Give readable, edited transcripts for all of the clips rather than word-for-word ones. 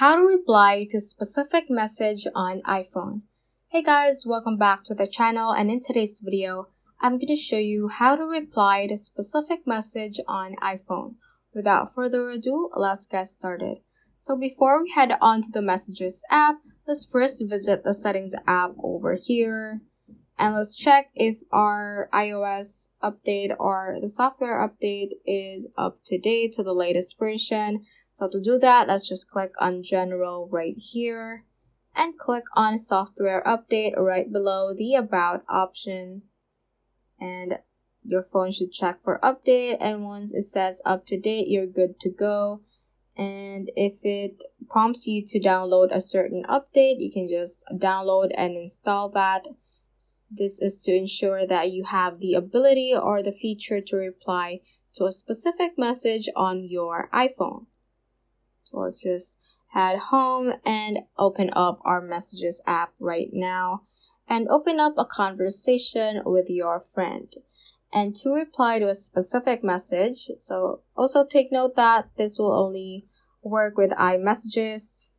How to reply to specific message on iPhone. Hey guys, welcome back to the channel, and in today's video, I'm going to show you how to reply to specific message on iPhone. Without further ado, let's get started. So before we head on to the Messages app, let's first visit the Settings app over here. And let's check if our iOS update or the software update is up to date to the latest version. So to do that, let's just click on General right here and click on Software Update right below the About option. And your phone should check for update, and once it says up to date, you're good to go. And if it prompts you to download a certain update, you can just download and install that. This is to ensure that you have the ability or the feature to reply to a specific message on your iPhone. So let's just head home and open up our Messages app right now and open up a conversation with your friend. And to reply to a specific message, so also take note that this will only work with iMessages.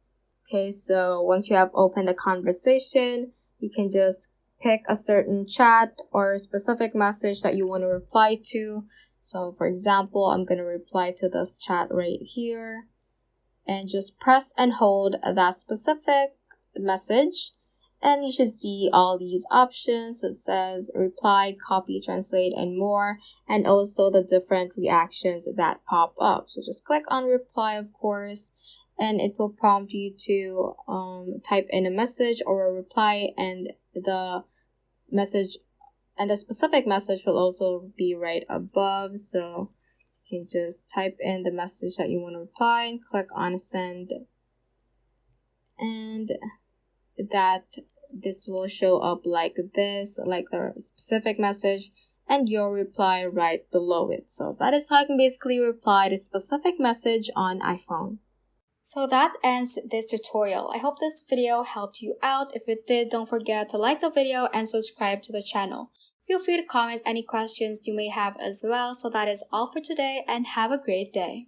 Okay, so once you have opened the conversation, you can just pick a certain chat or specific message that you want to reply to. So for example, I'm going to reply to this chat right here and just press and hold that specific message. And you should see all these options. It says reply, copy, translate, and more, and also the different reactions that pop up. So just click on reply, of course, and it will prompt you to type in a message or a reply, and the message and the specific message will also be right above. So you can just type in the message that you want to reply and click on send, and this will show up like this, like the specific message and your reply right below it. So that is how you can basically reply to specific message on iPhone. So that ends this tutorial. I hope this video helped you out. If it did, don't forget to like the video and subscribe to the channel. Feel free to comment any questions you may have as well. So that is all for today, and have a great day.